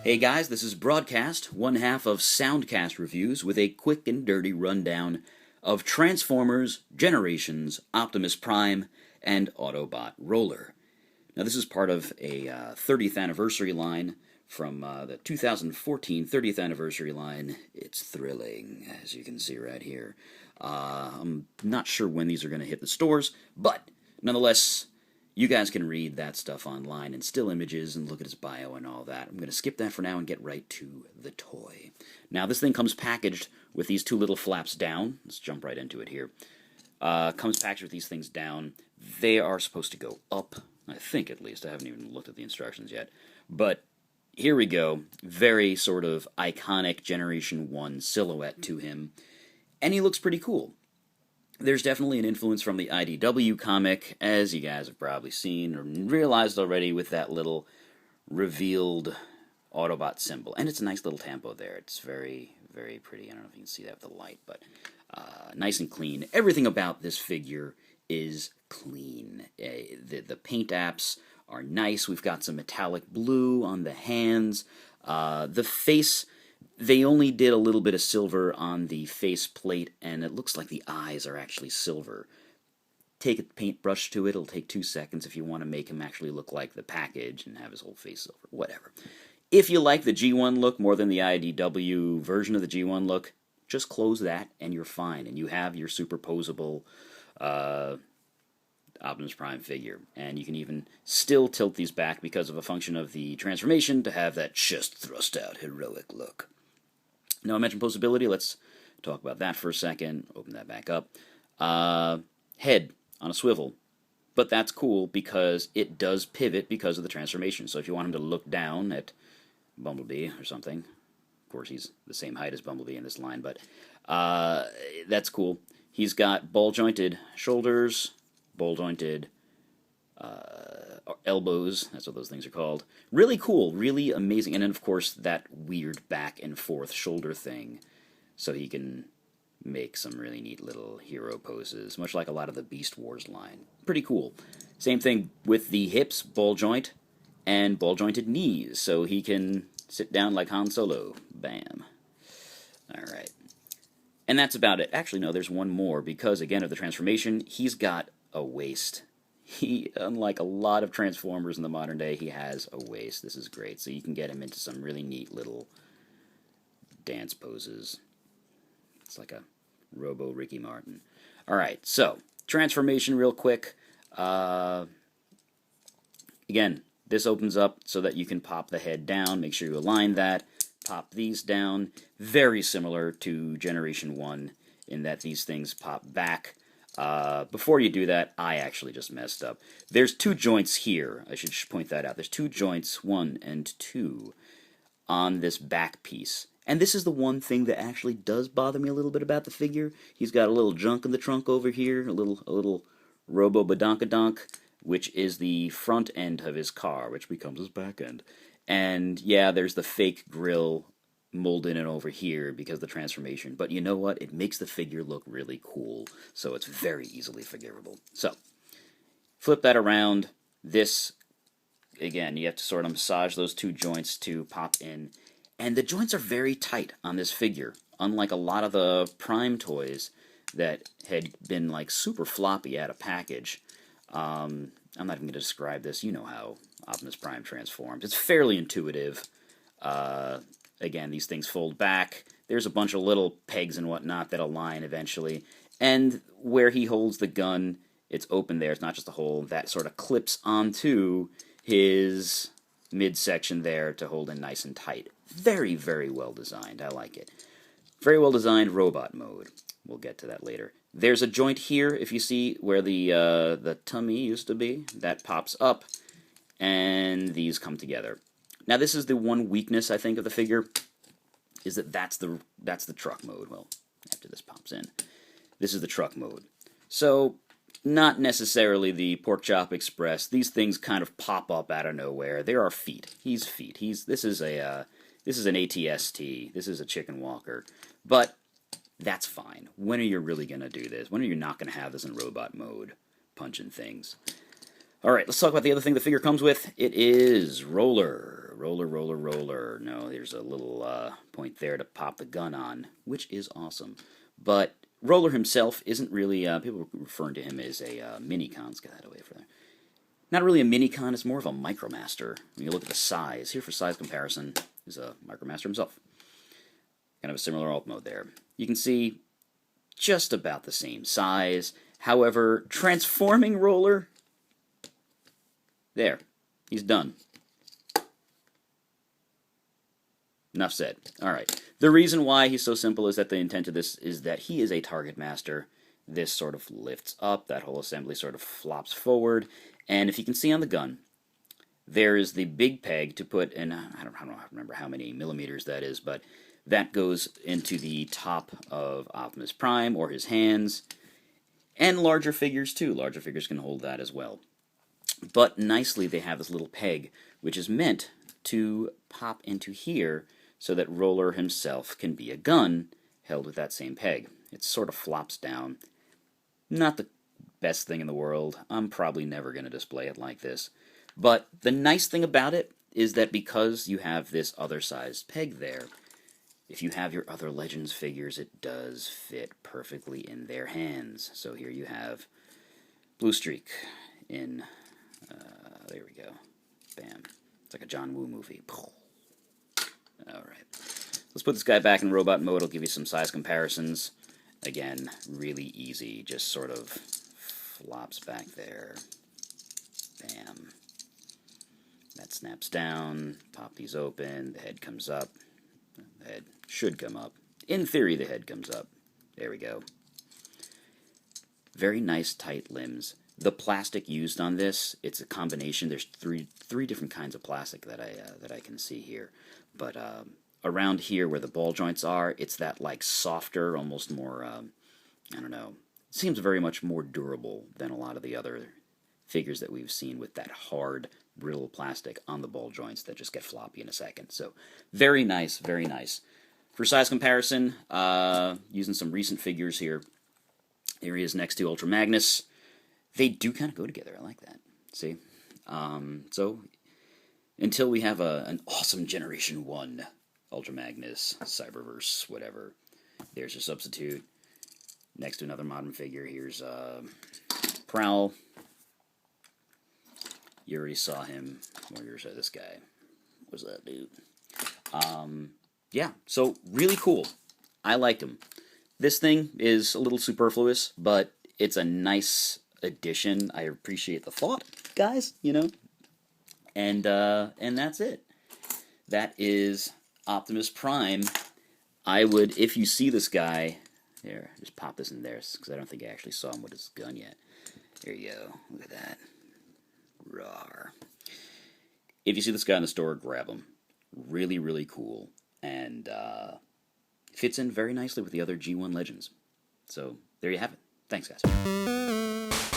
Hey guys, this is Broadcast, one half of Soundcast reviews with a quick and dirty rundown of Transformers, Generations, Optimus Prime, and Autobot Roller. Now this is part of a 30th anniversary line from the 2014 30th anniversary line. It's thrilling, as you can see right here. I'm not sure when these are going to hit the stores, but nonetheless, you guys can read that stuff online and still images and look at his bio and all that. I'm going to skip that for now and get right to the toy. Now, this thing comes packaged with these two little flaps down. Let's jump right into it here. Comes packaged with these things down. They are supposed to go up, I think at least. I haven't even looked at the instructions yet. But here we go. Very sort of iconic Generation 1 silhouette to him. And he looks pretty cool. There's definitely an influence from the IDW comic, as you guys have probably seen or realized already with that little revealed Autobot symbol. And it's a nice little tampo there. It's very, very pretty. I don't know if you can see that with the light, but nice and clean. Everything about this figure is clean. The paint apps are nice. We've got some metallic blue on the hands. The face... They only did a little bit of silver on the face plate, and it looks like the eyes are actually silver. Take a paintbrush to it, it'll take 2 seconds if you want to make him actually look like the package and have his whole face silver, whatever. If you like the G1 look more than the IDW version of the G1 look, just close that and you're fine, and you have your superposable Optimus Prime figure. And you can even still tilt these back because of a function of the transformation to have that chest thrust out heroic look. Now, I mentioned posability. Let's talk about that for a second. Open that back up. Head on a swivel. But that's cool because it does pivot because of the transformation. So if you want him to look down at Bumblebee or something, of course he's the same height as Bumblebee in this line, but that's cool. He's got ball-jointed shoulders, ball-jointed elbows, that's what those things are called. Really cool, really amazing. And then, of course, that weird back and forth shoulder thing, so he can make some really neat little hero poses, much like a lot of the Beast Wars line. Pretty cool. Same thing with the hips, ball joint, and ball-jointed knees, so he can sit down like Han Solo. Bam. Alright. And that's about it. Actually, no, there's one more, because, again, of the transformation, he's got a waist. He, unlike a lot of Transformers in the modern day, he has a waist. This is great. So you can get him into some really neat little dance poses. It's like a Robo Ricky Martin. Alright, so, transformation real quick. Again, this opens up so that you can pop the head down. Make sure you align that. Pop these down. Very similar to Generation 1 in that these things pop back. Before you do that, I actually just messed up. There's two joints here. I should point that out. There's two joints, 1 and 2, on this back piece. And this is the one thing that actually does bother me a little bit about the figure. He's got a little junk in the trunk over here, a little robo-badonkadonk, which is the front end of his car, which becomes his back end. And yeah, there's the fake grill molded in over here because of the transformation. But you know what? It makes the figure look really cool, so it's very easily forgivable. So, flip that around. This, again, you have to sort of massage those two joints to pop in. And the joints are very tight on this figure, unlike a lot of the Prime toys that had been like super floppy out of package. I'm not even going to describe this. You know how Optimus Prime transforms. It's fairly intuitive. Again, these things fold back. There's a bunch of little pegs and whatnot that align eventually. And where he holds the gun, it's open there. It's not just a hole. That sort of clips onto his midsection there to hold in nice and tight. Very, very well designed. I like it. Very well designed robot mode. We'll get to that later. There's a joint here, if you see, where the tummy used to be. That pops up, and these come together. Now, this is the one weakness, I think, of the figure, is that that's the truck mode. Well, after this pops in. This is the truck mode. So, not necessarily the Pork Chop Express. These things kind of pop up out of nowhere. There are feet. He's feet. This is an ATST. This is a chicken walker. But that's fine. When are you really going to do this? When are you not going to have this in robot mode, punching things? Alright, let's talk about the other thing the figure comes with. It is Roller. roller, roller, roller. No, there's a little point there to pop the gun on, which is awesome. But Roller himself isn't really, people are referring to him as a mini-con. Let's get that away from there. Not really a mini-con, it's more of a Micromaster. When you look at the size, here for size comparison is a Micromaster himself. Kind of a similar alt mode there. You can see just about the same size. However, transforming Roller, there, he's done. Enough said. Alright. The reason why he's so simple is that the intent of this is that he is a target master. This sort of lifts up, that whole assembly sort of flops forward, and if you can see on the gun, there is the big peg to put in, I don't remember how many millimeters that is, but that goes into the top of Optimus Prime, or his hands, and larger figures too. Larger figures can hold that as well. But nicely they have this little peg, which is meant to pop into here, so that Roller himself can be a gun held with that same peg. It sort of flops down. Not the best thing in the world. I'm probably never going to display it like this. But the nice thing about it is that because you have this other sized peg there, if you have your other Legends figures, it does fit perfectly in their hands. So here you have Blue Streak in, there we go, bam. It's like a John Woo movie. Alright. Let's put this guy back in robot mode. I'll give you some size comparisons. Again, really easy. Just sort of flops back there. Bam. That snaps down. Pop these open. The head comes up. The head should come up. In theory, the head comes up. There we go. Very nice, tight limbs. The plastic used on this, it's a combination. There's three different kinds of plastic that I can see here. But around here where the ball joints are, it's that like softer, almost more, I don't know. It seems very much more durable than a lot of the other figures that we've seen with that hard, brittle plastic on the ball joints that just get floppy in a second. So very nice, very nice. For size comparison, using some recent figures here, here he is next to Ultra Magnus. They do kind of go together. I like that. See? So, until we have an awesome Generation 1 Ultra Magnus, Cyberverse, whatever, there's your substitute. Next to another modern figure, here's Prowl. You already saw him. Or you already saw this guy. What's that dude? Yeah, so really cool. I liked him. This thing is a little superfluous, but it's a nice addition. I appreciate the thought, guys, you know. And that's it. That is Optimus Prime. I would, if you see this guy, here, just pop this in there, because I don't think I actually saw him with his gun yet. There you go. Look at that. Rawr. If you see this guy in the store, grab him. Really, really cool. And fits in very nicely with the other G1 Legends. So, there you have it. Thanks, guys.